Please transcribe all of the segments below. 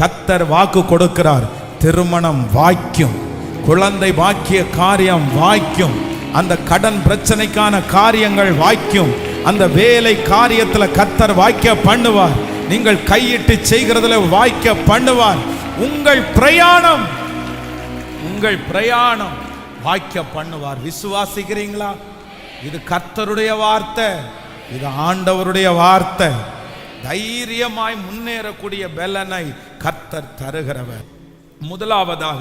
கர்த்தர் வாக்கு கொடுக்கிறார். திருமணம் வாய்க்கும், குழந்தை பாக்கிய காரியம் வாய்க்கும், அந்த கடன் பிரச்சனைக்கான காரியங்கள் வாய்க்கும், அந்த வேலை காரியத்தில் கர்த்தர் வாய்க்க பண்ணுவார். நீங்கள் கையிட்டு செய்கிறதுல வாய்க்க பண்ணுவார். உங்கள் பிரயாணம் வாய்க்க பண்ணுவார். விசுவாசிக்கிறீங்களா? இது கர்த்தருடைய வார்த்தை, இது ஆண்டவருடைய வார்த்தை. தைரியமாய் முன்னேறக்கூடிய பலனை கர்த்தர் தருகிறவர். முதலாவதாக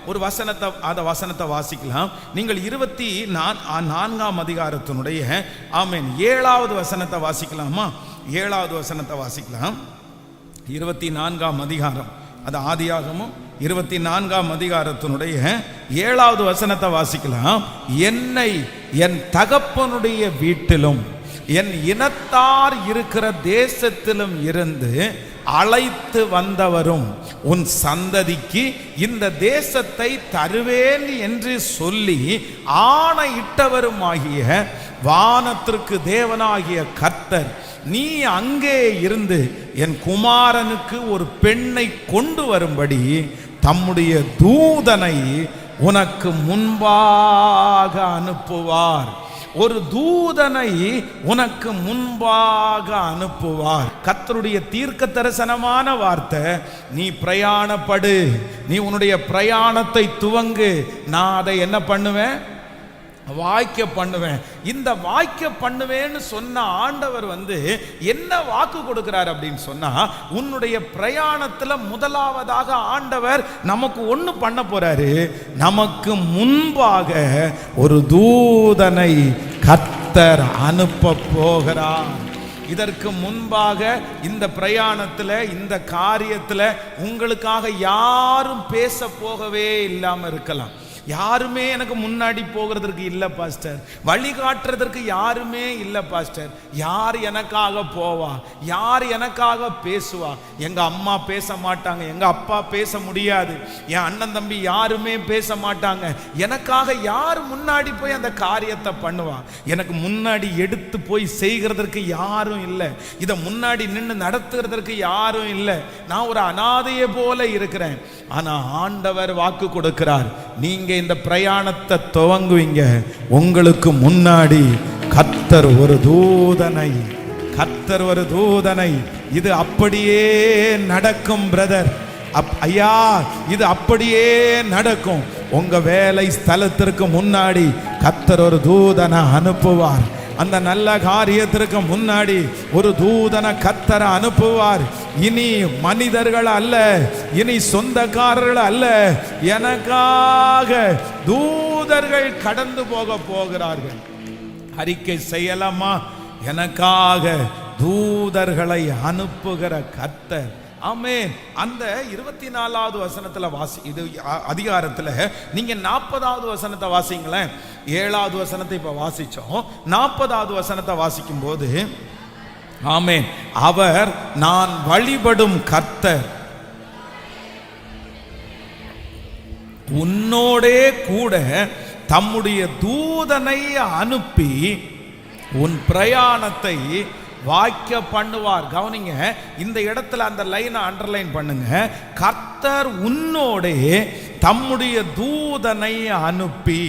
ஒரு வசனத்தை வாசிக்கலாம். நீங்கள் 24ஆம் அதிகாரத்தினுடைய 7வது வசனத்தை வாசிக்கலாமா? 7வது வசனத்தை வாசிக்கலாம். 24ஆம் அதிகாரம், அது ஆதியாகமம் 24ஆம் அதிகாரத்தினுடைய 7வது வசனத்தை வாசிக்கலாம். என்னை என் தகப்பனுடைய வீட்டிலும் என் இனத்தார் இருக்கிற தேசத்திலும் இருந்து அழைத்து வந்தவரும் உன் சந்ததிக்கு இந்த தேசத்தை தருவேன் என்று சொல்லி ஆணையிட்டவருமாகிய வானத்திற்கு தேவனாகிய கர்த்தர், நீ அங்கே இருந்து என் குமாரனுக்கு ஒரு பெண்ணை கொண்டு வரும்படி தம்முடைய தூதனை உனக்கு முன்பாக அனுப்புவார். ஒரு தூதனை உனக்கு முன்பாக அனுப்புவார். கர்த்தருடைய தீர்க்க தரிசனமான வார்த்தை. நீ பிரயாணப்படு, நீ உன்னுடைய பிரயாணத்தை துவங்கு, நான் அதை என்ன பண்ணுவேன்? வாய்க்க பண்ணுவேன். இந்த வாய்க்க பண்ணுவேன்னு சொன்ன ஆண்டவர் என்ன வாக்கு கொடுக்கிறார் அப்படின்னு சொன்னா, உன்னுடைய பிரயாணத்துல முதலாவதாக ஆண்டவர் நமக்கு ஒண்ணு பண்ண போறாரு. நமக்கு முன்பாக ஒரு தூதனை கர்த்தர் அனுப்ப போகிறார். இதற்கு முன்பாக இந்த பிரயாணத்துல, இந்த காரியத்துல உங்களுக்காக யாரும் பேச போகவே இல்லாம இருக்கலாம். யாருமே எனக்கு முன்னாடி போகிறதற்கு இல்லை பாஸ்டர், வழிகாட்டுறதற்கு யாருமே இல்லை பாஸ்டர். யார் எனக்காக போவா? யார் எனக்காக பேசுவா? எங்க அம்மா பேச மாட்டாங்க, எங்க அப்பா பேச முடியாது, என் அண்ணன் தம்பி யாருமே பேச மாட்டாங்க. எனக்காக யார் முன்னாடி போய் அந்த காரியத்தை பண்ணுவா? எனக்கு முன்னாடி எடுத்து போய் செய்கிறதற்கு யாரும் இல்லை, இதை முன்னாடி நின்று நடத்துகிறதற்கு யாரும் இல்லை. நான் ஒரு அனாதையை போல இருக்கிறேன். ஆனா ஆண்டவர் வாக்கு கொடுக்கிறார், நீங்க இந்த பிரயாணத்தை துவங்குவீங்க, உங்களுக்கு முன்னாடி கர்த்தர் ஒரு தூதனை, இது அப்படியே நடக்கும் பிரதர், ஐயா, இது அப்படியே நடக்கும். உங்க வேலை ஸ்தலத்திற்கு முன்னாடி கர்த்தர் ஒரு தூதனை அனுப்புவார். அந்த நல்ல காரியத்திற்கு முன்னாடி ஒரு தூதனை கர்த்தர் அனுப்புவார். இனி மனிதர்கள் அல்ல, இனி சொந்தக்காரர்கள் அல்ல, எனக்காக தூதர்கள் கடந்து போகிறார்கள். அறிக்கை செய்யலாமா? எனக்காக தூதர்களை அனுப்புகிற கர்த்தர். ஆமென். அந்த 24வது வசனத்துல இது அதிகாரத்துல நீங்க 40வது வசனத்தை வாசிங்களேன். 7வது வசனத்தை இப்ப வாசிச்சோம். 40வது வசனத்தை வாசிக்கும் போது, ஆமென், அவர் நான் வழிபடும் கர்த்தர், உன்னோடே கூட தம்முடைய தூதனை அனுப்பி உன் பிரயாணத்தை வாய்க்க பண்ணுவார். கவனிங்க, இந்த இடத்துல அந்த லைனை அண்டர்லைன் பண்ணுங்க. கர்த்தர் உன்னோடே தம்முடைய தூதனை அனுப்பி,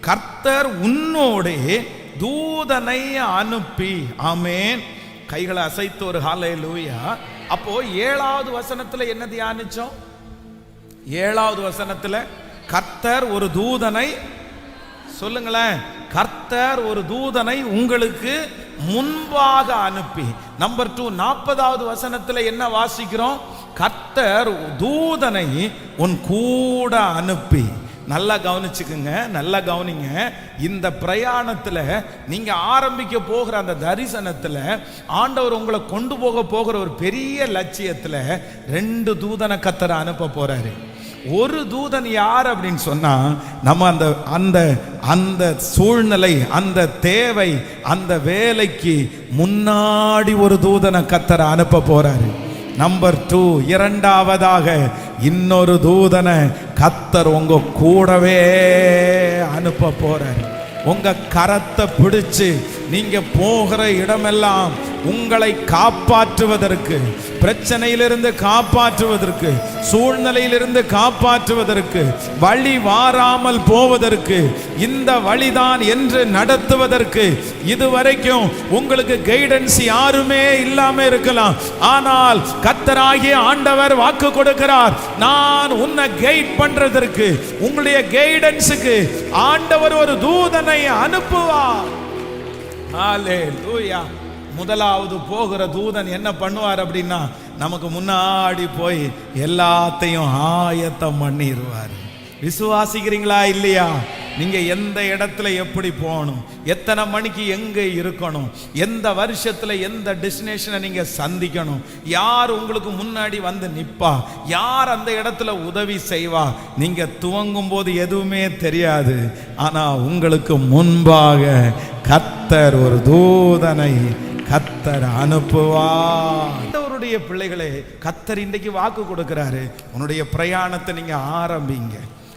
கர்த்தர் உன்னோடே தூதனை அனுப்பி. ஆமென். கைகளை அசைத்து ஒரு ஹல்லேலூயா. அப்போ 7வது வசனத்துல என்ன தியானிச்சோம்? 7வது வசனத்துல கர்த்தர் ஒரு தூதனை, சொல்லுங்களேன், கர்த்தர் ஒரு தூதனை உங்களுக்கு முன்பாக அனுப்பி. நம்பர் 2, 40வது வசனத்துல என்ன வாசிக்கிறோம்? கர்த்தர் தூதனை உன் கூட அனுப்பி. நல்லா கவனிச்சுக்குங்க, நல்லா கவனிங்க. இந்த பிரயாணத்துல நீங்க ஆரம்பிக்க போகிற அந்த தரிசனத்துல ஆண்டவர் உங்களை கொண்டு போகிற ஒரு பெரிய லட்சியத்துல 2 தூதனை கர்த்தர் அனுப்ப போறாரு. ஒரு தூதன் யார் அப்படின்னு சொன்னா, நம்ம அந்த சூழ்நிலை, அந்த தேவை, அந்த வேலைக்கு முன்னாடி ஒரு தூதனை கர்த்தர் அனுப்ப போறாரு. நம்பர் 2, இரண்டாவதாக இன்னொரு தூதனை கர்த்தர் உங்க கூடவே அனுப்ப போறாரு. உங்க கரத்தை பிடிச்சு நீங்க போகிற இடமெல்லாம் உங்களை காப்பாற்றுவதற்கு, பிரச்சனையிலிருந்து காப்பாற்றுவதற்கு, சூழ்நிலையிலிருந்து காப்பாற்றுவதற்கு, வழி வாராமல் போவதற்கு, இந்த வழிதான் என்று நடத்துவதற்கு. இதுவரைக்கும் உங்களுக்கு கைடன்ஸ் யாருமே இல்லாம இருக்கலாம். ஆனால் கர்த்தராகிய ஆண்டவர் வாக்கு கொடுக்கிறார், நான் உன்னை கைட் பண்றதற்கு, உங்களுடைய கைடன்ஸுக்கு ஆண்டவர் ஒரு தூதனை அனுப்புவார். ஹல்லேலூயா. முதலாவது போகிற தூதன் என்ன பண்ணுவார் அப்படின்னா, நமக்கு முன்னாடி போய் எல்லாத்தையும் ஆயத்தம் பண்ணிடுவார். விசுவாசிக்கிறீங்களா இல்லையா? நீங்க எந்த இடத்துல எப்படி போகணும், எத்தனை மணிக்கு எங்க இருக்கணும், எந்த வருஷத்துல எந்த டெஸ்டினேஷனை நீங்க சந்திக்கணும், யார் உங்களுக்கு முன்னாடி வந்து நிப்பா, யார் அந்த இடத்துல உதவி செய்வா, நீங்க துவங்கும் போது எதுவுமே தெரியாது. ஆனா உங்களுக்கு முன்பாக கர்த்தர் ஒரு தூதனை கர்த்தர் அனுப்புவார். அவருடைய பிள்ளைகளே, கர்த்தர் இன்றைக்கு வாக்கு கொடுக்கிறாரு, உன்னுடைய பிரயாணத்தை நீங்க ஆரம்பிங்க.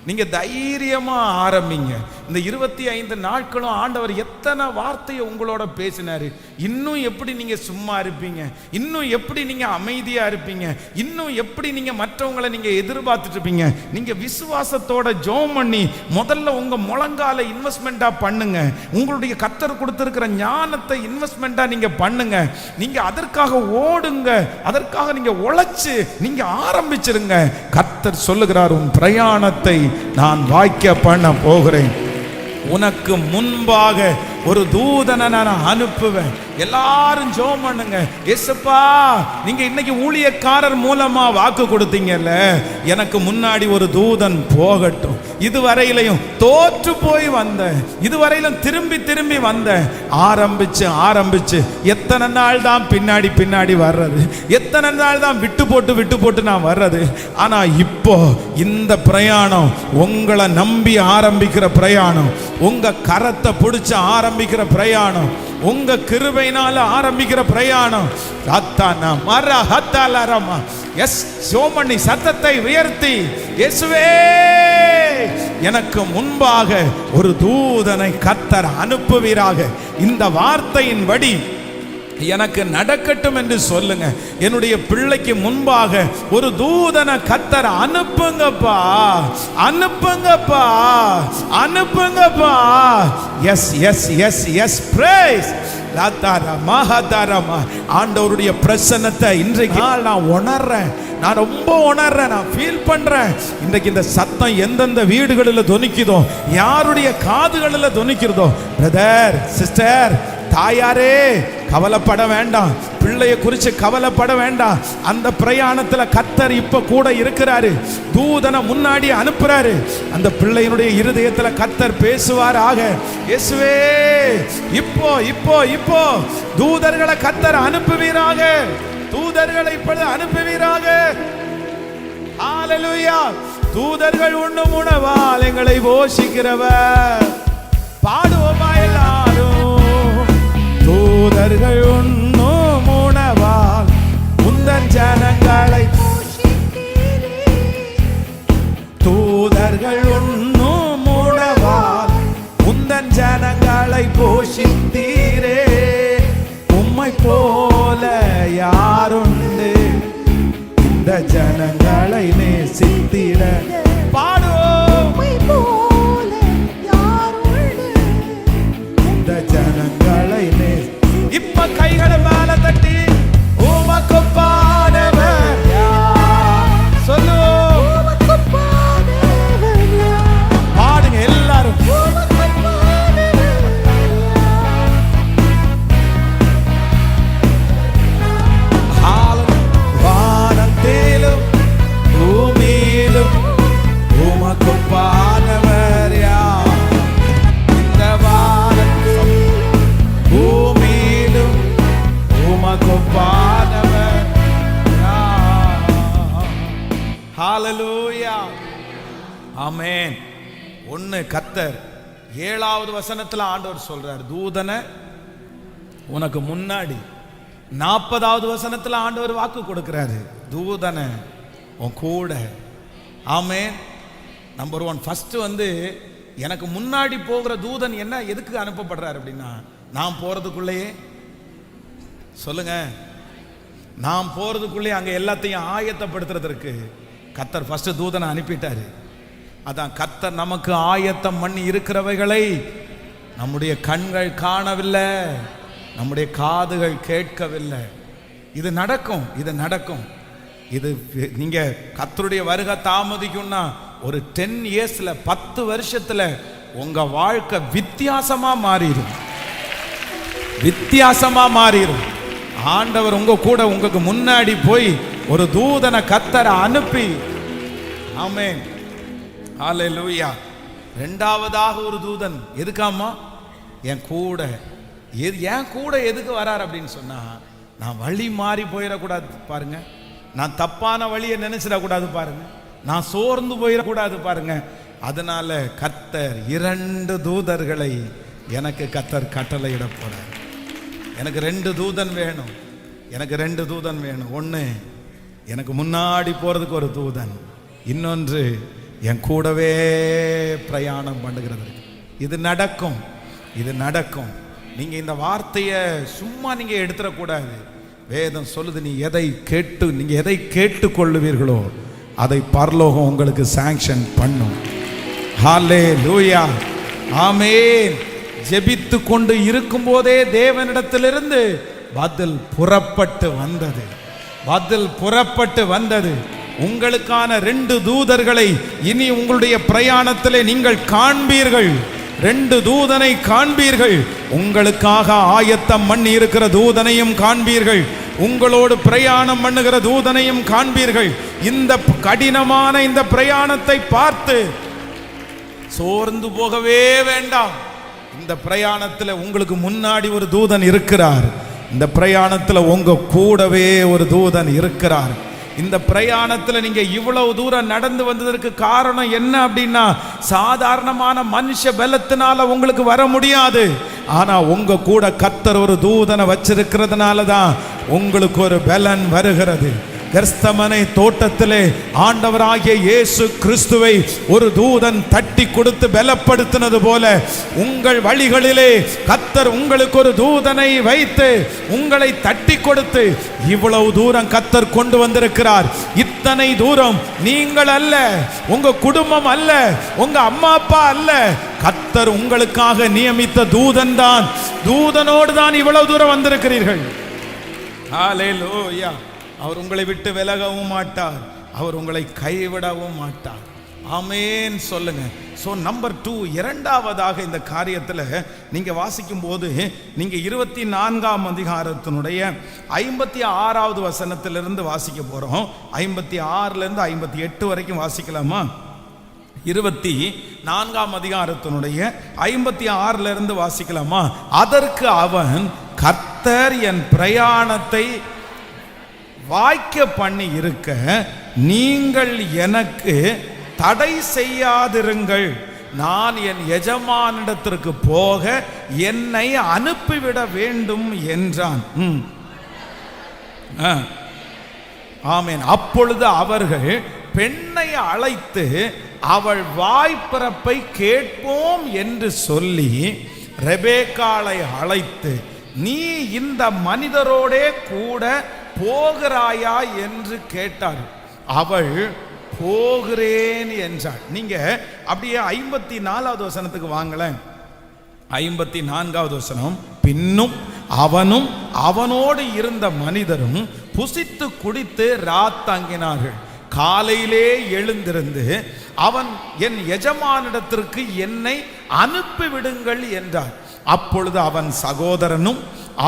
நீங்க தைரியமா ஆரம்பிங்க. இந்த 25 நாட்களும் ஆண்டவர் எத்தனை வார்த்தையை உங்களோட பேசினாரு. இன்னும் எப்படி நீங்க சும்மா இருப்பீங்க, இன்னும் எப்படி நீங்க அமைதியா இருப்பீங்க, இன்னும் எப்படி நீங்க மற்றவங்களை நீங்க எதிர்பார்த்துட்டு இருப்பீங்க. நீங்க விசுவாசத்தோட ஜெபம் பண்ணி முதல்ல உங்க முழங்கால இன்வெஸ்ட்மெண்டா பண்ணுங்க. உங்களுடைய கர்த்தர் கொடுத்திருக்கிற ஞானத்தை இன்வெஸ்ட்மெண்டா நீங்க பண்ணுங்க. நீங்க அதற்காக ஓடுங்க, அதற்காக நீங்க உழைச்சு நீங்க ஆரம்பிச்சிருங்க. கர்த்தர் சொல்லுகிறார், உன் பிரயாணத்தை நான் வாய்க்க பண்ண போகிறேன். உனக்கு முன்பாக ஒரு தூதனை நான் அனுப்புவேன். எல்லாரும் ஜெபம் பண்ணுங்க. இயேசுப்பா, நீங்க இன்னைக்கு ஊழியக்காரர் மூலமா வாக்கு கொடுத்தீங்கல்ல, எனக்கு முன்னாடி ஒரு தூதன் போகட்டும். இதுவரையிலையும் தோற்று போய் வந்தேன், இதுவரையிலும் திரும்பி திரும்பி வந்தேன். ஆரம்பிச்சு எத்தனை நாள் தான் பின்னாடி பின்னாடி வர்றது, எத்தனை நாள் தான் விட்டு போட்டு நான் வர்றது. ஆனா இப்போ இந்த பிரயாணம் உங்களை நம்பி ஆரம்பிக்கிற பிரயாணம், உங்க கரத்தை பிடிச்ச ஆரம்பிக்கிற பிரயாணம், உங்க கிருபையினால ஆரம்பிக்கிற பிரயாணம். எஸ், சோமணி சத்தத்தை உயர்த்தி, இயேசுவே, எனக்கு முன்பாக ஒரு தூதனை கர்த்தர் அனுப்புவீராக. இந்த வார்த்தையின்படி எனக்கு நடக்கட்டும் என்று சொல்லுங்க. என்னுடைய பிள்ளைக்கு முன்பாக ஒரு தூதனை கர்த்தர் அனுப்புங்கப்பா, அனுப்புங்கப்பா, அனுப்புங்கப்பா. Yes yes yes yes, praise. ஆண்டவருடைய பிரசன்னத்தை இன்றைக்கு நான் உணர்றேன், நான் ரொம்ப உணர்றேன், நான் ஃபீல் பண்றேன். இன்றைக்கு இந்த சத்தம் எந்தெந்த வீடுகளில் தொனிக்குதோ, யாருடைய காதுகளில் தொனிக்கிறதோ, பிரதர் சிஸ்டர், தாயாரே, கவலைப்பட வேண்டாம், பிள்ளைய குறித்து கவலைப்பட வேண்டாம். அந்த பிரயாணத்தில் கர்த்தர் இப்ப கூட இருக்கிறாரு, தூதனை முன்னாடி அனுப்புறாரு. அந்த பிள்ளையினுடைய இருதயத்தில் கர்த்தர் பேசுவார் ஆக. இயேசுவே, இப்போ இப்போ இப்போ தூதர்களை கர்த்தர் அனுப்புவீராக, தூதர்களை இப்பொழுது அனுப்புவீராக. ஹல்லேலூயா. தூதர்கள் உண்ணும் உணவால் எங்களை போஷிக்கிறவர். பாடுவோமா எல்லாரும்? தூதர்கள் உண்ணும் உணவால் உந்தன் ஜனங்களை, தூதர்கள் உண்ணும் உணவால் உந்தன் ஜனங்களை போஷித்தீரே. உம்மை போல யாருண்டு இந்த ஜனங்களை நேசித்திட? பாடுவோம். இந்த ஜனங்களை இப்ப கைகளை மேல தட்டி, உமக்கு பாடவர் சொல்லுவோம். பாடுங்க எல்லாரும். வானத்திலும் பூமியிலும் உமக்கு பாடவர் யார்? இந்த வானத்திலும் பூமியிலும் உமக்கு பாடவர் யார்? ஹல்லேலூயா. ஆமென். ஒன்னு கர்த்தர் 7வது வசனத்துல ஆண்டவர் சொல்றார், தூதனை உனக்கு முன்னாடி. 40வது வசனத்துல ஆண்டவர் வாக்கு கொடுக்கிறாரு, தூதனை உன் கூட. ஆமென். நம்பர் 1, ஃபர்ஸ்ட் எனக்கு முன்னாடி போகிற தூதன் என்ன எதுக்கு அனுப்பப்படுறாரு அப்படின்னா, நான் போறதுக்குள்ளேயே சொல்லுங்க, நான் போறதுக்குள்ளே அங்க எல்லாத்தையும் ஆயத்தப்படுத்துறதற்கு கர்த்தர் ஃபர்ஸ்ட் தூதனை அனுப்பிட்டாரு. அதான் கர்த்தர் நமக்கு ஆயத்தம் பண்ணி இருக்கிறவைகளை நம்முடைய கண்கள் காணவில்லை, நம்முடைய காதுகள் கேட்கவில்லை. இது நடக்கும், இது நடக்கும். இது நீங்க கர்த்தருடைய வருகை தாமதிக்கும்னா ஒரு 10 இயர்ஸ்ல 10 வருஷத்துல உங்க வாழ்க்கை வித்தியாசமா மாறிடும், வித்தியாசமா மாறிடும். ஆண்டவர் உங்க கூட உங்களுக்கு முன்னாடி போய் ஒரு தூதனை கர்த்தரை அனுப்பி, ஆமென், ஹல்லேலூயா. இரண்டாவதாக ஒரு தூதன் எதுக்காமா? என் கூட எதுக்கு வரார் அப்படின்னு சொன்னா, நான் வழி மாறி போயிடக்கூடாது பாருங்க, நான் தப்பான வழியை நினைச்சிடக்கூடாது பாருங்க, நான் சோர்ந்து போயிடக்கூடாது பாருங்க. அதனால கர்த்தர் 2 தூதர்களை எனக்கு கர்த்தர் கட்டளையிட போறார். எனக்கு 2 தூதன் வேணும், எனக்கு 2 தூதன் வேணும். ஒன்று எனக்கு முன்னாடி போறதுக்கு ஒரு தூதன், இன்னொன்று என் கூடவே பிரயாணம் பண்ணுகிறது. இது நடக்கும், இது நடக்கும். நீங்க இந்த வார்த்தையை சும்மா நீங்க எடுத்துடக்கூடாது. வேதம் சொல்லுது, நீங்க எதை கேட்டுக்கொள்ளுவீர்களோ அதை பரலோகம் உங்களுக்கு சாங்ஷன் பண்ணும். ஹல்லேலூயா, ஆமென். ஜெபித்து கொண்டு இருக்கும் போதே தேவனிடத்திலிருந்து பதில் புறப்பட்டு வந்தது, பதில் புறப்பட்டு வந்தது. உங்களுக்கான 2 தூதர்களை இனி உங்களுடைய பிரயாணத்திலே நீங்கள் காண்பீர்கள். 2 தூதனை காண்பீர்கள். உங்களுக்காக ஆயத்தம் பண்ணி இருக்கிற தூதனையும் காண்பீர்கள், உங்களோடு பிரயாணம் பண்ணுகிற தூதனையும் காண்பீர்கள். இந்த கடினமான இந்த பிரயாணத்தை பார்த்து சோர்ந்து போகவே வேண்டாம். இந்த பிரயாணத்தில் உங்களுக்கு முன்னாடி ஒரு தூதன் இருக்கிறார், இந்த பிரயாணத்தில் உங்க கூடவே ஒரு தூதன் இருக்கிறார். இந்த பிரயாணத்தில் நீங்க இவ்வளவு தூரம் நடந்து வந்ததற்கு காரணம் என்ன அப்படின்னா, சாதாரணமான மனுஷ பலத்தினால உங்களுக்கு வர முடியாது. ஆனா உங்க கூட கர்த்தர் ஒரு தூதனை வச்சிருக்கிறதுனால தான் உங்களுக்கு ஒரு பலன் வருகிறது. கெர்சமனே தோட்டத்திலே ஆண்டவராகிய இயேசு கிறிஸ்துவை ஒரு தூதன் தட்டி கொடுத்து பலப்படுத்தினது போல உங்கள் வழிகளிலே கர்த்தர் உங்களுக்கு ஒரு தூதனை வைத்து உங்களை தட்டி கொடுத்து இவ்வளவு தூரம் கர்த்தர் கொண்டு வந்திருக்கிறார். இத்தனை தூரம் நீங்கள் அல்ல, உங்க குடும்பம் அல்ல, உங்க அம்மா அப்பா அல்ல, கர்த்தர் உங்களுக்காக நியமித்த தூதன் தான். தூதனோடு தான் இவ்வளவு தூரம் வந்திருக்கிறீர்கள். ஹல்லேலூயா. அவர் உங்களை விட்டு விலகவும் மாட்டார், அவர் உங்களை கைவிடவும் மாட்டார். ஆமென் சொல்லுங்க. ஸோ நம்பர் 2, இரண்டாவதாக இந்த காரியத்தில் நீங்க வாசிக்கும் போது நீங்க 24ஆம் அதிகாரத்தினுடைய 56வது வசனத்திலிருந்து வாசிக்க போறோம். 56லேருந்து 58 வரைக்கும் வாசிக்கலாமா? 24ஆம் அதிகாரத்தினுடைய 56லிருந்து வாசிக்கலாமா? அதற்கு அவன், கர்த்தர் என் பிரயாணத்தை வாய்க்க பண்ணி இருக்க நீங்கள் எனக்கு தடை செய்யாதிருங்கள், நான் என் எஜமானிடத்திற்கு போக என்னை அனுப்பிவிட வேண்டும் என்றான். ஆமென். அப்பொழுது அவர்கள் பெண்ணை அழைத்து அவள் வாய்ப்பிறப்பை கேட்போம் என்று சொல்லி ரெபேக்காளை அழைத்து, நீ இந்த மனிதரோடே கூட போகிறாயா என்று கேட்டார். அவள் போகிறேன் என்றாள். நீங்க அப்படியே 54வது வசனத்துக்கு வாங்களேன். 54வது வசனம், பின்னும் அவனும் அவனோடு இருந்த மனிதரும் புசித்து குடித்து ராத்தங்கினார்கள். காலையிலே எழுந்திருந்து அவன், என் எஜமானிடத்திற்கு என்னை அனுப்பிவிடுங்கள் என்றார். அப்பொழுது அவன் சகோதரனும்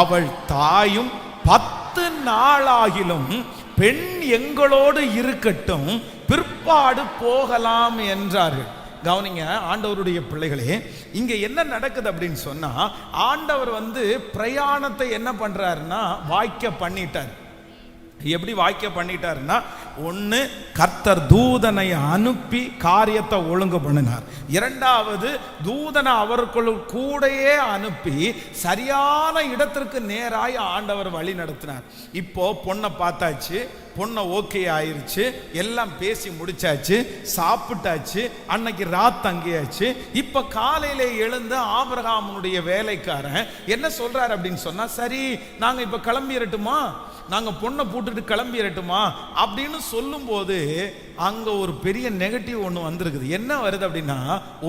அவள் தாயும் 10 நாளாகிலும் பெண் எங்களோடு இருக்கட்டும், பிற்பாடு போகலாம் என்றார்கள். கவனிங்க ஆண்டவருடைய பிள்ளைகளே, இங்க என்ன நடக்குது அப்படின்னு சொன்னா, ஆண்டவர் பிரயாணத்தை என்ன பண்றாருன்னா வாய்க்க பண்ணிட்டார். எப்படி வாய்க்க பண்ணிட்டாருன்னா, ஒன்று, கர்த்தர் தூதனை அனுப்பி காரியத்தை ஒழுங்கு பண்ணினார். இரண்டாவது, தூதனை அவர்கள் கூடையே அனுப்பி சரியான இடத்திற்கு நேராய் ஆண்டவர் வழி நடத்தினார். இப்போ பொண்ணை பார்த்தாச்சு, பொண்ணை ஓகே ஆயிருச்சு, எல்லாம் பேசி முடிச்சாச்சு, சாப்பிட்டாச்சு, அன்னைக்கு ராத் தங்கியாச்சு. இப்ப காலையில எழுந்து ஆபிரகாமுடைய வேலைக்காரன் என்ன சொல்றாரு அப்படின்னு சொன்னா, சரி நாங்க இப்ப கிளம்பிடட்டுமா, நாங்க பொண்ணை போட்டுட்டு கிளம்பிடட்டுமா அப்படின்னு சொல்லும் போது அங்க ஒரு பெரிய நெகட்டிவ் ஒண்ணு வந்திருக்குது. என்ன வருது அப்படின்னா,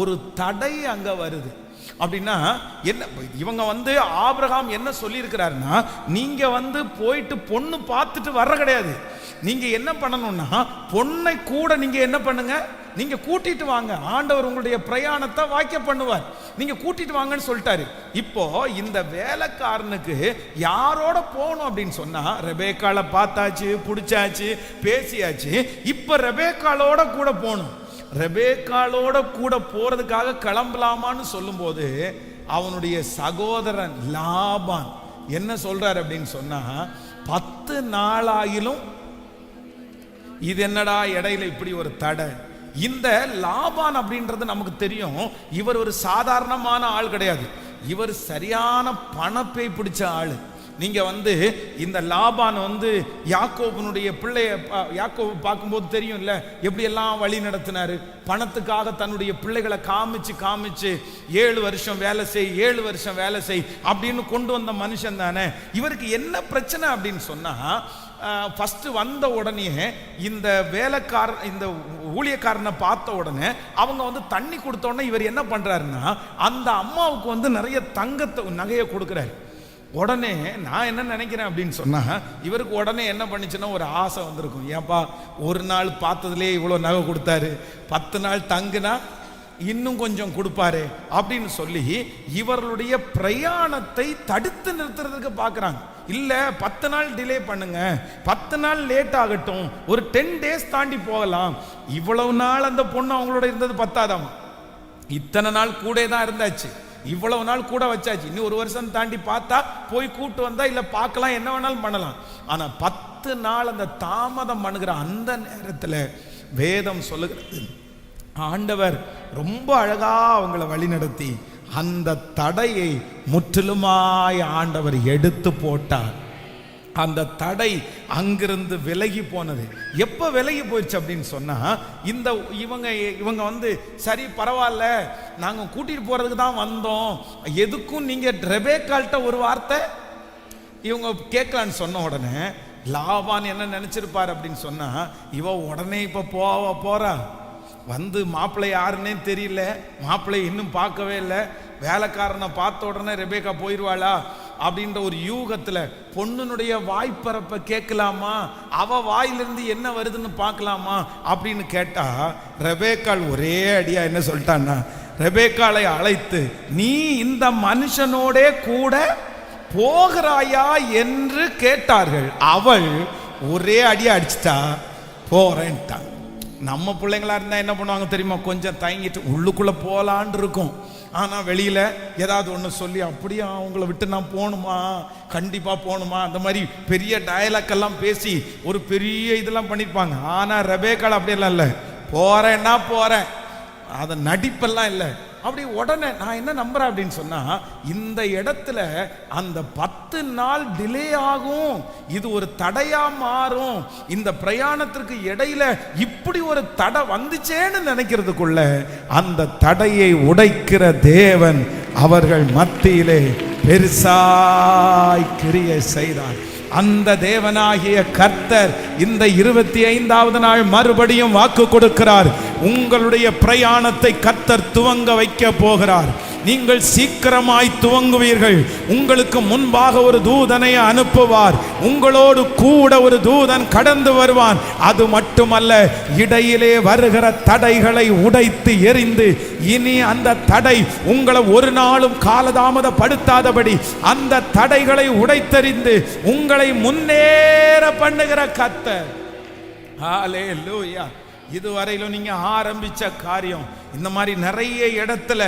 ஒரு தடை அங்க வருது. அப்படின்னா என்ன, இவங்க வந்து ஆபிரகாம் என்ன சொல்லி இருக்கிறாருன்னா, நீங்க வந்து போயிட்டு பொண்ணு பார்த்துட்டு வர்ற கிடையாது, நீங்க என்ன பண்ணணும்னா பொண்ணை கூட நீங்க என்ன பண்ணுங்க, நீங்க கூட்டிட்டு வாங்க, ஆண்டவர் உங்களுடைய பிரயாணத்தை வாய்க்க பண்ணுவார், நீங்க கூட்டிட்டு வாங்கன்னு சொல்லிட்டாரு. இப்போ இந்த வேலைக்காரனுக்கு யாரோட போகணும் அப்படின்னு சொன்னா, ரெபேக்காளை பார்த்தாச்சு, பிடிச்சாச்சு, பேசியாச்சு, இப்ப ரெபேக்காளோட கூட போகணும். ரெபேக்காளோட கூட போறதுக்காக கிளம்பலாமான்னு சொல்லும் போது அவனுடைய சகோதரன் லாபான் என்ன சொல்றாரு அப்படின்னு சொன்னா, 10 நாளாயிலும் இது என்னடா இடையில இப்படி ஒரு தடை. இந்த லாபான் அப்படின்றது நமக்கு தெரியும், இவர் ஒரு சாதாரணமான ஆள் கிடையாது, இவர் சரியான பணப்பை பிடிச்ச ஆளு. நீங்க வந்து இந்த லாபான் வந்து யாக்கோபனுடைய பிள்ளைய யாக்கோபு பார்க்கும்போது தெரியும் இல்ல, எப்படி எல்லாம் வழி நடத்தினாரு. பணத்துக்காக தன்னுடைய பிள்ளைகளை காமிச்சு காமிச்சு 7 வருஷம் வேலை செய், 7 வருஷம் வேலை செய் அப்படின்னு கொண்டு வந்த மனுஷன் தானே. இவருக்கு என்ன பிரச்சனை அப்படின்னு சொன்னா, ஃபர்ஸ்ட் வந்த உடனே இந்த வேலைக்காரன், இந்த ஊழியக்காரனை பார்த்த உடனே அவங்க வந்து தண்ணி கொடுத்த உடனே இவர் என்ன பண்றாருன்னா, அந்த அம்மாவுக்கு வந்து நிறைய நகையை கொடுக்குறாரு. உடனே நான் என்ன நினைக்கிறேன் அப்படின்னு சொன்னா, இவருக்கு உடனே என்ன பண்ணிச்சுன்னா ஒரு ஆசை வந்திருக்கும், ஏப்பா ஒரு நாள் பார்த்ததுலேயே இவ்வளோ நகை கொடுத்தாரு, 10 நாள் தங்குனா இன்னும் கொஞ்சம் கொடுப்பாரு அப்படின்னு சொல்லி இவர்களுடைய பிரயாணத்தை தடுத்து நிறுத்துறதுக்கு பார்க்குறாங்க. இல்லை 10 நாள் டிலே பண்ணுங்க, 10 நாள் லேட் ஆகட்டும், ஒரு 10 days தாண்டி போகலாம். இவ்வளவு நாள் அந்த பொண்ணு அவங்களோட இருந்தது பத்தாதாமா, இத்தனை நாள் கூட தான் இருந்தாச்சு, இவ்வளவு நாள் கூட வச்சாச்சு, இன்னும் 1 வருஷம் தாண்டி பார்த்தா போய் கூட்டு வந்தா இல்ல பார்க்கலாம், என்ன வேணாலும் பண்ணலாம். ஆனா 10 நாள் அந்த தாமதம் பண்ணுகிற அந்த நேரத்துல வேதம் சொல்லுகிறது, ஆண்டவர் ரொம்ப அழகா அவங்களை வழி நடத்தி அந்த தடையை முற்றிலுமாய் ஆண்டவர் எடுத்து போட்டார். அந்த தடை அங்கிருந்து விலகி போனது. எப்ப விலகி போயிடுச்சு அப்படின்னு சொன்னா, இந்த இவங்க வந்து சரி பரவாயில்ல, நாங்க கூட்டிட்டு போறதுக்கு தான் வந்தோம், எதுக்கும் நீங்க ரெபேக்காள்கிட்ட ஒரு வார்த்தை இவங்க கேட்கலான்னு சொன்ன உடனே லாபான் என்ன நினைச்சிருப்பார் அப்படின்னு சொன்னா, இவ உடனே இப்ப போறா, வந்து மாப்பிள்ளை யாருன்னே தெரியல, மாப்பிள்ளை இன்னும் பார்க்கவே இல்லை, வேலைக்காரனை பார்த்த உடனே ரெபேக்கா போயிடுவாளா அப்படின்ற ஒரு யூகத்துல பொண்ணுனுடைய வாய்ப்பரப்பை கேட்கலாமா, அவ வாயிலிருந்து என்ன வருதுன்னு பார்க்கலாமா அப்படின்னு கேட்டா, ரெபேக்காள் ஒரே அடியா என்ன சொல்லிட்டான்னா, ரெபேக்காளை அழைத்து நீ இந்த மனுஷனோட கூட போகிறாயா என்று கேட்டார்கள். அவள் ஒரே அடியா அடிச்சிட்டா, போறேன்ட்டாங்க. நம்ம பிள்ளைங்களா இருந்தா என்ன பண்ணுவாங்க தெரியுமா, கொஞ்சம் தயங்கிட்டு உள்ளுக்குள்ள போலான் இருக்கும், ஆனா வெளியில ஏதாவது ஒன்று சொல்லி அப்படியே அவங்கள விட்டு நான் போகணுமா, கண்டிப்பா போகணுமா, அந்த மாதிரி பெரிய டயலாக் எல்லாம் பேசி ஒரு பெரிய இதெல்லாம் பண்ணிருப்பாங்க. ஆனா ரெபேக்காள் அப்படியெல்லாம் இல்லை, போறேன்னா போறேன், அதை நடிப்பெல்லாம் இல்லை. அப்படி உடனே நான் என்ன நம்புறேன் அப்படின்னு சொன்னா, இந்த இடத்துல அந்த 10 நாள் டிலே ஆகும், இது ஒரு தடையா மாறும், இந்த பிரயாணத்திற்கு இடையில இப்படி ஒரு தடை வந்துச்சேன்னு நினைக்கிறதுக்குள்ள அந்த தடையை உடைக்கிற தேவன் அவர்கள் மத்தியிலே பெருசாய் கிரியை செய்தார். அந்த தேவனாகிய கர்த்தர் இந்த 25வது நாள் மறுபடியும் வாக்கு கொடுக்கிறார், உங்களுடைய பிரயாணத்தை கர்த்தர் துவங்க வைக்க போகிறார். நீங்கள் சீக்கிரமாய் துவங்குவீர்கள். உங்களுக்கு முன்பாக ஒரு தூதனை அனுப்புவார், உங்களோடு கூட ஒரு தூதன் கடந்து வருவான். அது மட்டுமல்ல, இடையிலே வருகிற தடைகளை உடைத்து எறிந்து, இனி அந்த தடை உங்களை ஒரு நாளும் காலதாமதப்படுத்தாதபடி அந்த தடைகளை உடைத்தெறிந்து உங்களை முன்னேற பண்ணுகிற கர்த்தர். ஹல்லேலூயா. இதுவரையிலும் நீங்க ஆரம்பிச்ச காரியம் இந்த மாதிரி நிறைய இடத்துல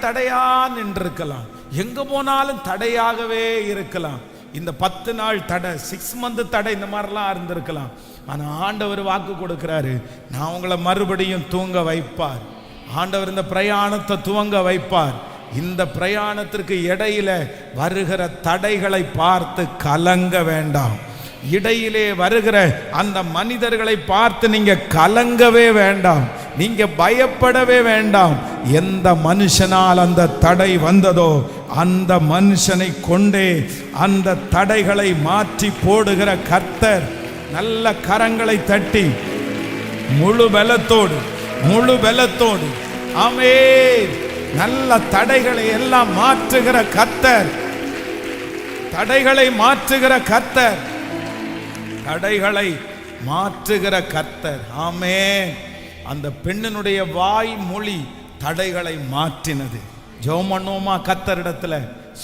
தடையா நின்றிருக்கலாம், எங்க போனாலும் தடையாகவே இருக்கலாம். இந்த 10 நாள் தடை, 6 மந்த் தடை, இந்த மாதிரிலாம் இருந்திருக்கலாம். ஆனால் ஆண்டவர் வாக்கு கொடுக்கிறாரு, நான் உங்களை மறுபடியும் தூங்க வைப்பார். ஆண்டவர் இந்த பிரயாணத்தை துவங்க வைப்பார். இந்த பிரயாணத்திற்கு இடையில வருகிற தடைகளை பார்த்து கலங்க வேண்டாம். இடையிலே வருகிற அந்த மனிதர்களை பார்த்து நீங்க கலங்கவே வேண்டாம், நீங்க பயப்படவே வேண்டாம். எந்த மனுஷனால் அந்த தடை வந்ததோ அந்த மனுஷனை கொண்டே அந்த தடைகளை மாற்றி போடுகிற கர்த்தர். நல்ல கரங்களை தட்டி முழு பலத்தோடு ஆமென். நல்ல தடைகளை எல்லாம் மாற்றுகிற கர்த்தர், தடைகளை மாற்றுகிற கர்த்தர், தடைகளை மாற்றுகிற கர்த்தர். ஆமென். அந்த பெண்ணினுடைய வாய் மொழி தடைகளை மாற்றினது. ஜெபம் பண்ணுவோமா? கர்த்தரிடத்துல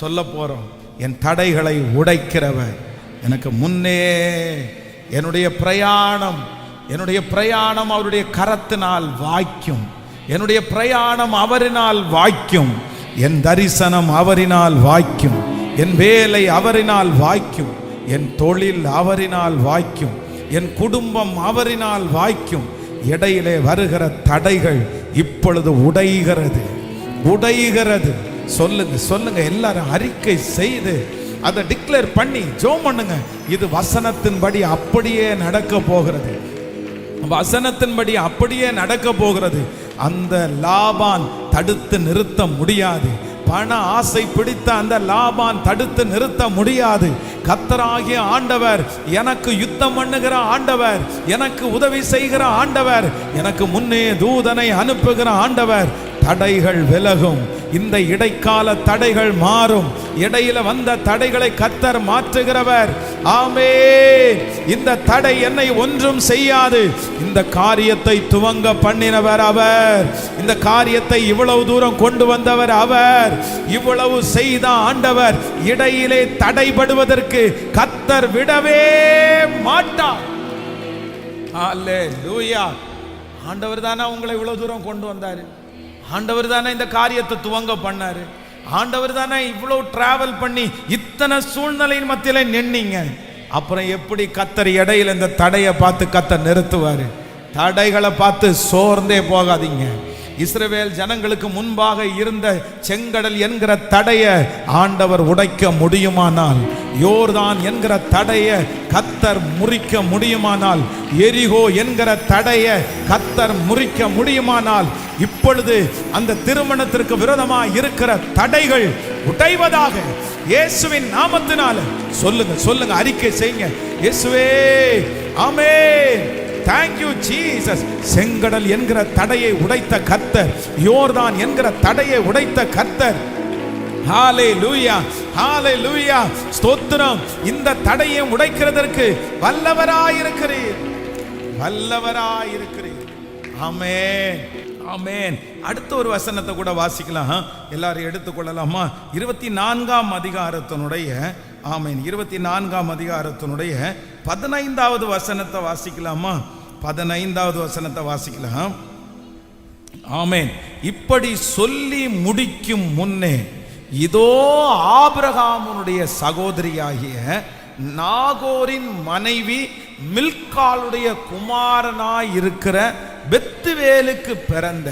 சொல்ல போறோம், என் தடைகளை உடைக்கிறவர் எனக்கு முன்னே. என்னுடைய பிரயாணம் அவருடைய கரத்தினால் வாய்க்கும். என்னுடைய பிரயாணம் அவரினால் வாய்க்கும். என் தரிசனம் அவரினால் வாய்க்கும். என் வேலை அவரினால் வாய்க்கும். என் தொழில் அவரினால் வாய்க்கும். என் குடும்பம் அவரினால் வாய்க்கும். இடையிலே வருகிற தடைகள் இப்பொழுது உடைகிறது. சொல்லுங்க எல்லாரும் அறிக்கை செய்து அதை டிக்ளேர் பண்ணி ஜெபம் பண்ணுங்க. இது வசனத்தின்படி அப்படியே நடக்க போகிறது. வசனத்தின்படி அப்படியே நடக்க போகிறது. அந்த லாபான் தடுத்து நிறுத்த முடியாது. பண ஆசை பிடித்த அந்த லாபான் தடுத்து நிறுத்த முடியாது. கர்த்தராகிய ஆண்டவர், எனக்கு யுத்தம் பண்ணுகிற ஆண்டவர், எனக்கு உதவி செய்கிற ஆண்டவர், எனக்கு முன்னே தூதனை அனுப்புகிற ஆண்டவர். தடைகள் விலகும். இந்த இடைக்கால தடைகள் மாறும். இடையில வந்த தடைகளை கர்த்தர் மாற்றுகிறவர். ஆமென். இந்த தடை என்னை ஒன்றும் செய்யாது. இந்த காரியத்தை துவங்க பண்ணினவர் அவர். இந்த காரியத்தை இவ்வளவு தூரம் கொண்டு வந்தவர் அவர். இவ்வளவு செய்த ஆண்டவர் இடையிலே தடைபடுவதற்கு கர்த்தர் விடவே மாட்டார். அல்லேலூயா. ஆண்டவர் தானே உங்களை இவ்வளவு தூரம் கொண்டு வந்தாரு. ஆண்டவர் தானே இந்த காரியத்தை துவங்க பண்ணாரு. ஆண்டவர் தானே இவ்வளவு டிராவல் பண்ணி இத்தனை சூழ்நிலையின் மத்தியில நின்னீங்க. அப்புறம் எப்படி கர்த்தர் இடையில இந்த தடையை பார்த்து கர்த்தர் நிறுத்துவாரு? தடைகளை பார்த்து சோர்ந்தே போகாதீங்க. இஸ்ரவேல் ஜனங்களுக்கு முன்பாக இருந்த செங்கடல் என்கிற தடையை ஆண்டவர் உடைக்க முடியுமானால், யோர்தான் என்கிற தடையை கர்த்தர் முறிக்க முடியுமானால், எரிகோ என்கிற தடையை கர்த்தர் முறிக்க முடியுமானால், இப்பொழுது அந்த திருமணத்திற்கு விரோதமாக இருக்கிற தடைகள் உடைவதாக இயேசுவின் நாமத்தினால. சொல்லுங்க அறிக்கை செய்யுங்க. இயேசுவே ஆமென். Thank you Jesus. செங்கடல் என்கிற தடையை உடைத்த கர்த்தர், யோர்தான் என்கிற தடையை உடைத்த கர்த்தர். ஹalleluya, ஹalleluya, ஸ்தோத்திரம். இந்த தடையை உடைக்கிறதற்கு வல்லவராயிருக்கிறீர். ஆமென், ஆமென். அடுத்த ஒரு வசனத்தை கூட வாசிக்கலாம். எல்லாரும் எடுத்துக்கொள்ளலாமா? 24ஆம் அதிகாரத்தினுடைய ஆமென் 24ஆம் அதிகாரத்தினுடைய 15வது வசனத்தை வாசிக்கலாமா? 15வது வசனத்தை வாசிக்கலாம். ஆமென். இப்படி சொல்லி முடிக்கும் முன்னே இதோ ஆபிரகாமுடைய சகோதரியாகிய நாகோரின் மனைவி மில்காளுடைய குமாரனாய் இருக்கிற பெத்துவேலுக்கு பிறந்த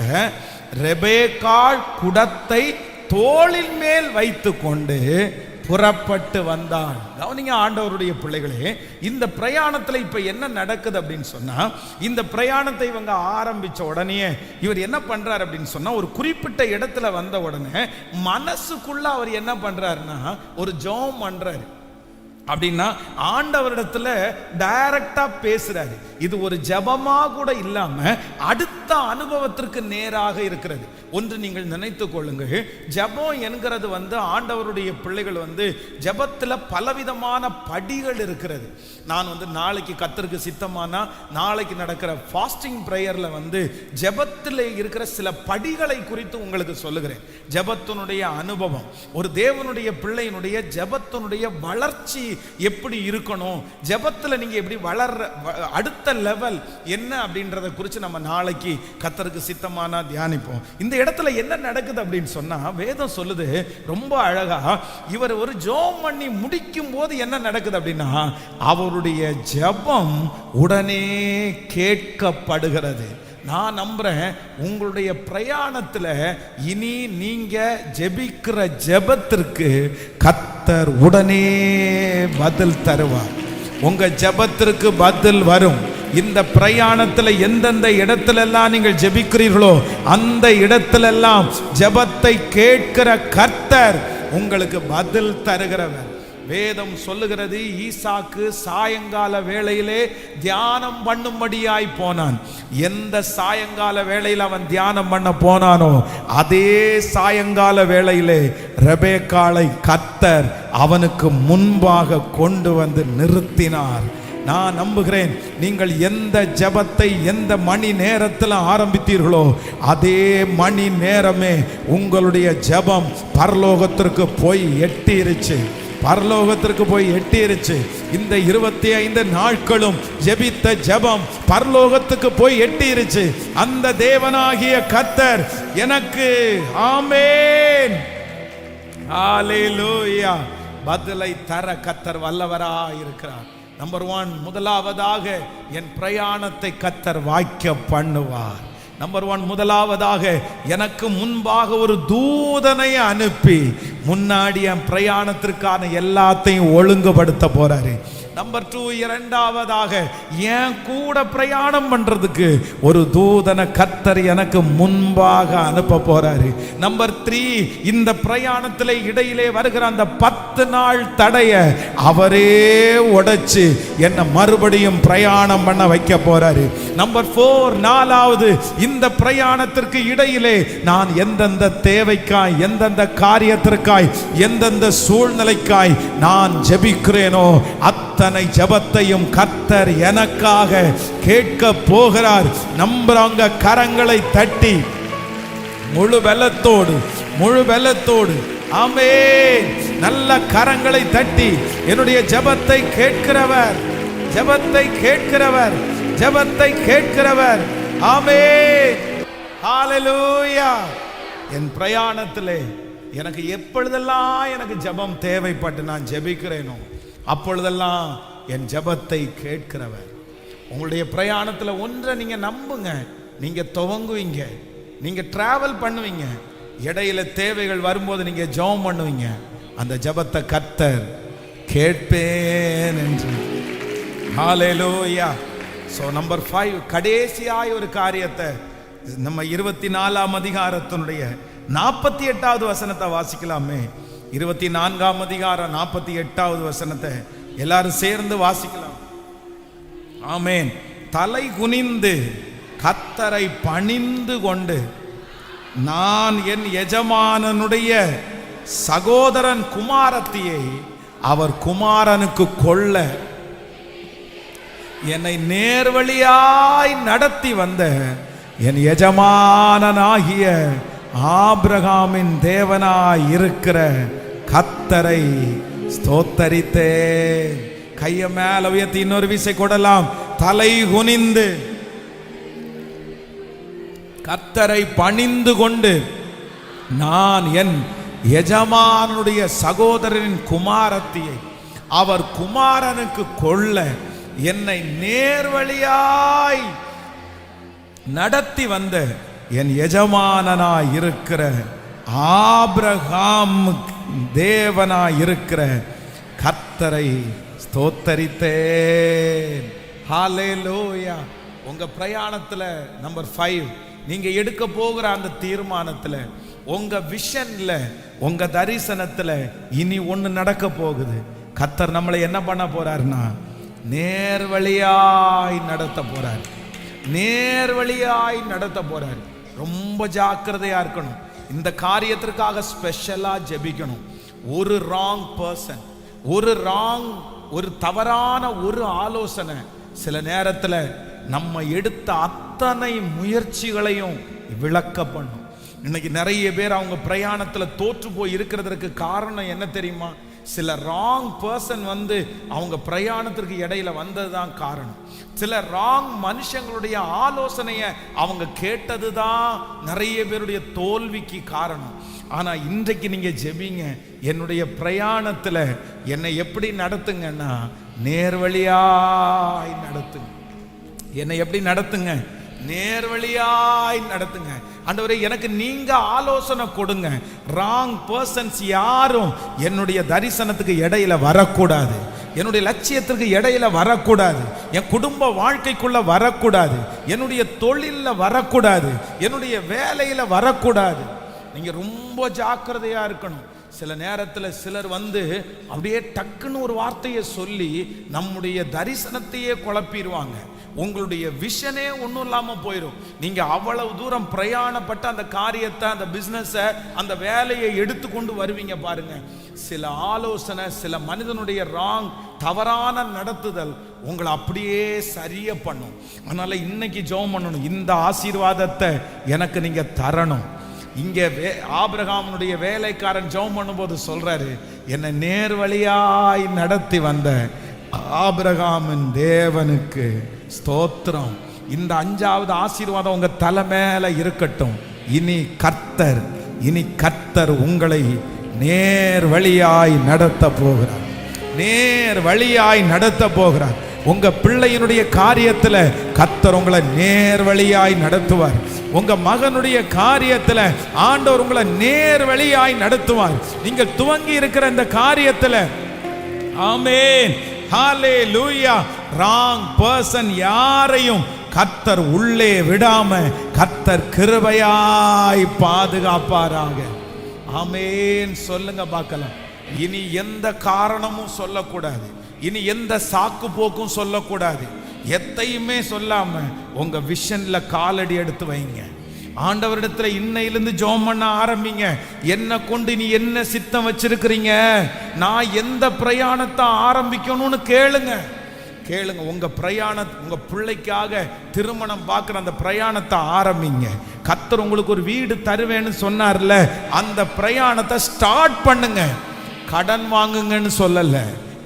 ரெபேக்காள் குடத்தை தோளின் மேல் வைத்து கொண்டு புறப்பட்டு வந்தான். கவனிங்க ஆண்டவருடைய பிள்ளைகளே, இந்த பிரயாணத்தில் இப்ப என்ன நடக்குது அப்படின்னு சொன்னா, இந்த பிரயாணத்தை இவங்க ஆரம்பிச்ச உடனே இவர் என்ன பண்றாரு அப்படின்னு சொன்னா, ஒரு குறிப்பிட்ட இடத்துல வந்த உடனே மனசுக்குள்ள அவர் என்ன பண்றாருன்னா ஒரு ஜெபம் பண்றாரு. அப்படின்னா ஆண்டவரிடத்துல டைரக்டா பேசுறாரு. இது ஒரு ஜெபமா கூட இல்லாம அடுத்த அனுபவத்திற்கு நேராக இருக்கிறது. ஒன்று நீங்கள் நினைத்துக் கொள்ளுங்கள், ஜெபம் என்கிறது ஆண்டவருடைய பிள்ளைகள் ஜெபத்துல பலவிதமான படிகள் இருக்கிறது. நான் நாளைக்கு கர்த்தருக்கு சித்தமானா நாளைக்கு நடக்கிற ஃபாஸ்டிங் பிரேயர்ல ஜெபத்தில் இருக்கிற சில படிகளை குறித்து உங்களுக்கு சொல்லுகிறேன். ஜெபத்தினுடைய அனுபவம், ஒரு தேவனுடைய பிள்ளையினுடைய ஜெபத்தினுடைய வளர்ச்சி எப்படி இருக்கணும், ஜெபத்துல நீங்க எப்படி வளர்ற அடுத்த லெவல் என்ன அப்படின்றத குறித்து நம்ம நாளைக்கு கர்த்தருக்கு சித்தமானா தியானிப்போம். இந்த இடத்துல என்ன நடக்குது அப்படின்னு சொன்னா வேதம் சொல்லுது ரொம்ப அழகா, இவர் ஒரு ஜெபம் பண்ணி முடிக்கும் போது என்ன நடக்குது அப்படின்னா அவருடைய ஜெபம் உடனே கேட்கப்படுகிறது. நான் நம்புறேன் உங்களுடைய பிரயாணத்துல இனி நீங்க ஜெபிக்கிற ஜெபத்திற்கு கர்த்தர் உடனே பதில் தருவார். உங்க ஜெபத்திற்கு பதில் வரும். இந்த பிரயாணத்துல எந்தெந்த இடத்துல எல்லாம் நீங்கள் ஜெபிக்கிறீர்களோ அந்த இடத்துல எல்லாம் ஜெபத்தை கேட்கிற கர்த்தர் உங்களுக்கு பதில் தருகிறவர். வேதம் சொல்லுகிறது, ஈசாக்கு சாயங்கால வேளையிலே தியானம் பண்ணும்படியாய் போனான். எந்த சாயங்கால வேளையில் அவன் தியானம் பண்ண போனானோ அதே சாயங்கால வேளையிலே ரெபெக்காளை கர்த்தர் அவனுக்கு முன்பாக கொண்டு வந்து நிறுத்தினார். நான் நம்புகிறேன் நீங்கள் எந்த ஜெபத்தை எந்த மணி நேரத்தில் ஆரம்பித்தீர்களோ அதே மணி நேரமே உங்களுடைய ஜெபம் பரலோகத்திற்கு போய் எட்டிருச்சு. பரலோகத்திற்கு போய் எட்டிருச்சு. இந்த 25 நாட்களும் ஜெபித்த ஜெபம் பரலோகத்துக்கு போய் எட்டிருச்சு. அந்த தேவனாகிய கர்த்தர் எனக்கு ஆமென் ஹல்லேலூயா பதிலை தர கர்த்தர் வல்லவராய் இருக்கிறார். நம்பர் 1, முதலாவதாக என் பிரயாணத்தை கர்த்தர் வாய்க்க பண்ணுவார். நம்பர் 1, முதலாவதாக எனக்கு முன்பாக ஒரு தூதனை அனுப்பி முன்னாடி என் பிரயாணத்திற்கான எல்லாத்தையும் ஒழுங்குபடுத்த போறாரு. நம்பர் 2, இரண்டாவதாக என் கூட பிரயாணம் பண்றதுக்கு ஒரு தூதனை கர்த்தர் எனக்கு முன்பாக அனுப்ப போறாரு. நம்பர் 3, இந்த பிரயாணத்திலே இடையிலே வருகிற அந்த 10 நாள் தடைய அவரே உடைச்சு என்ன மறுபடியும் பிரயாணம் பண்ண வைக்க போறாரு. நம்பர் 4, நாலாவது, இந்த பிரயாணத்திற்கு இடையிலே நான் எந்தெந்த தேவைக்காய் எந்தெந்த காரியத்திற்காய் எந்தெந்த சூழ்நிலைக்காய் நான் ஜெபிக்கிறேனோ அத்தனை ஜெபத்தையும் கர்த்தர் எனக்காக கேட்க போகிறார். நம்புறவங்க கரங்களை தட்டி முழு வெள்ளத்தோடு ஆமென் நல்ல கரங்களை தட்டி என்னுடைய ஜெபத்தை கேட்கிறவர் ஆமென் ஹல்லேலூயா. என் பிரயாணத்திலே எனக்கு எப்பொழுதெல்லாம் எனக்கு ஜெபம் தேவைப்பட்டு நான் ஜெபிக்கிறேனோ அப்பொழுதெல்லாம் என் ஜெபத்தை கேட்கிறவர். உங்களுடைய பிரயாணத்தில் ஒன்றை நீங்க நம்புங்க, நீங்க துவங்குவீங்க, நீங்க டிராவல் பண்ணுவீங்க, இடையில தேவைகள் வரும்போது நீங்க ஜெபம் பண்ணுவீங்க, அந்த ஜெபத்தை கர்த்தர் கேட்பேன் என்று. ஹல்லேலூயா. சோ நம்பர் 5, கடைசியாய் ஒரு காரியத்தை நம்ம 24ஆம் அதிகாரத்தினுடைய 48வது வசனத்தை வாசிக்கலாமே. 24ஆம் அதிகாரம் 48வது வசனத்தை எல்லாரும் சேர்ந்து வாசிக்கலாம். ஆமென். தலை குனிந்து கர்த்தரை பணிந்து கொண்டு நான் என் எஜமானனுடைய சகோதரன் குமாரத்தியை அவர் குமாரனுக்கு கொள்ள என்னை நேர்வழியாய் நடத்தி வந்த என் எஜமானனாகிய ஆபிரகாமின் தேவனாய் இருக்கிற கர்த்தரை ஸ்தோத்தரித்தே. கைய மேல உயர்த்தி இன்னொரு விசை கொடலாம். தலை குனிந்து கர்த்தரை பணிந்து கொண்டு நான் என் எஜமானுடைய சகோதரனின் குமாரத்தியை அவர் குமாரனுக்கு கொள்ள என்னை நேர்வழியாய் நடத்தி வந்த என் எஜமானனாய் இருக்கிற ஆபிரகாம் தேவனாய் இருக்கிற கர்த்தரை ஸ்தோத்தரித்தேன். ஹல்லேலூயா. உங்க பிரயாணத்துல நம்பர் 5 நீங்க எடுக்க போகிற அந்த தீர்மானத்துல உங்க விஷன்ல உங்க தரிசனத்துல இனி ஒண்ணு நடக்க போகுது. கர்த்தர் நம்மளை என்ன பண்ண போறாருன்னா நேர்வழியாய் நடத்த போறார். ரொம்ப ஜாக்கிரதையா இருக்கணும். இந்த காரியத்திற்காக ஸ்பெஷலா ஜெபிக்கணும். ஒரு ராங் பர்சன், ஒரு தவறான ஒரு ஆலோசனை சில நேரத்துல நம்ம எடுத்த அத்தனை முயற்சிகளையும் விளக்க பண்ணும். இன்னைக்கு நிறைய பேர் அவங்க பிரயாணத்துல தோற்று போய் இருக்கிறதுக்கு காரணம் என்ன தெரியுமா? சில ராங் பர்சன் வந்து அவங்க பிரயாணத்திற்கு இடையில வந்தது தான் காரணம். சில ராங் மனுஷங்களுடைய ஆலோசனையை அவங்க கேட்டது தான் நிறைய பேருடைய தோல்விக்கு காரணம். ஆனா இன்றைக்கு நீங்க ஜெபிங்க, என்னுடைய பிரயாணத்துல என்னை எப்படி நடத்துங்கன்னா நேர்வழியாய் நடத்துங்க. என்னை எப்படி நடத்துங்க? நேர்வழியாய் நடத்துங்க. ஆண்டவரே, எனக்கு நீங்க ஆலோசனை கொடுங்க. ராங் பர்சன்ஸ் யாரும் என்னுடைய தரிசனத்துக்கு இடையில வரக்கூடாது, என்னுடைய லட்சியத்திற்கு இடையில வரக்கூடாது, என் குடும்ப வாழ்க்கைக்குள்ள வரக்கூடாது, என்னுடைய தொழில்ல வரக்கூடாது, என்னுடைய வேலையில வரக்கூடாது. நீங்க ரொம்ப ஜாக்கிரதையா இருக்கணும். சில நேரத்தில் சிலர் வந்து அப்படியே டக்குன்னு ஒரு வார்த்தையை சொல்லி நம்முடைய தரிசனத்தையே குழப்பிடுவாங்க. உங்களுடைய விஷனே ஒன்றும் இல்லாமல் போயிடும். நீங்க அவ்வளவு தூரம் பிரயாணப்பட்ட அந்த காரியத்தை, அந்த பிஸ்னஸை, அந்த வேலையை எடுத்துக்கொண்டு வருவீங்க பாருங்க. சில ஆலோசனை, சில மனிதனுடைய ராங் தவறான நடத்துதல் உங்களை அப்படியே சரியா பண்ணும். அதனால இன்னைக்கு ஜெபம் பண்ணணும், இந்த ஆசீர்வாதத்தை எனக்கு நீங்க தரணும். இங்கே ஆபிரகாமுடைய வேலைக்காரன் ஜெபம் பண்ணும்போது சொல்றாரு, என்னை நேர்வழியாய் நடத்தி வந்த ஆபிரகாமின் தேவனுக்கு ஸ்தோத்திரம். இந்த 5வது ஆசீர்வாதம் உங்க தலை மேல இருக்கட்டும். இனி கர்த்தர் உங்களை நேர் வழியாய் நடத்த போகிறார். நேர் வழியாய் நடத்த போகிறார். உங்க பிள்ளையினுடைய காரியத்துல கர்த்தர் உங்களை நேர் வழியாய் நடத்துவார். உங்க மகனுடைய காரியத்துல ஆண்டவர் உங்களை நேர் வழியாய் நடத்துவார். நீங்கள் துவங்கி இருக்கிற இந்த காரியத்துல ஆமென், ஹalleluya, ராங் பர்சன் யாரையும் கர்த்தர் உள்ளே விடாம கர்த்தர் கிருபையாய் பாதுகாப்பாராக. ஆமென் சொல்லுங்க பார்க்கலாம். இனி எந்த காரணமும் சொல்லக்கூடாது, இனி எந்த சாக்கு போக்கும் சொல்லக்கூடாது. எத்தையுமே சொல்லாம உங்க விஷன்ல காலடி எடுத்து வைங்க. ஆண்டவரிடத்துல இன்னையிலிருந்து ஜெபம் பண்ண ஆரம்பிங்க. என்ன கொண்டு நீ என்ன சித்தம் வச்சிருக்கிறீங்க, நான் எந்த பிரயாணத்தை ஆரம்பிக்கணும்னு கேளுங்க. உங்க உங்க பிள்ளைக்காக திருமணம் பார்க்குற அந்த பிரயாணத்தை ஆரம்பிங்க. கர்த்தர் உங்களுக்கு ஒரு வீடு தருவேன்னு சொன்னார்ல, அந்த பிரயாணத்தை ஸ்டார்ட் பண்ணுங்க. கடன் வாங்குங்கன்னு சொல்லல,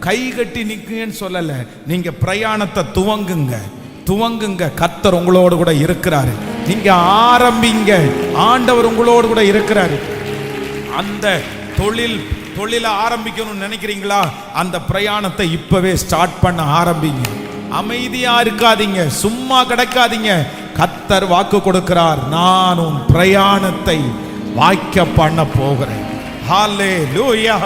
கை கட்டி நிக்குங்கன்னு சொல்லல, நீங்க பிரயாணத்தை துவங்குங்க. கர்த்தர் உங்களோடு கூட இருக்கிறாரு. நீங்க ஆரம்பிங்க, ஆண்டவர் உங்களோடு கூட இருக்கிறாரு. அந்த தொழிலை ஆரம்பிக்கணும்னு நினைக்கிறீங்களா, அந்த பிரயாணத்தை இப்பவே ஸ்டார்ட் பண்ண ஆரம்பிங்க. அமைதியா இருக்காதீங்க, சும்மா கிடக்காதீங்க. கர்த்தர் வாக்கு கொடுக்கிறார், நான் உன் பிரயாணத்தை வாய்க்க பண்ண போகிறேன். ஹalleluya.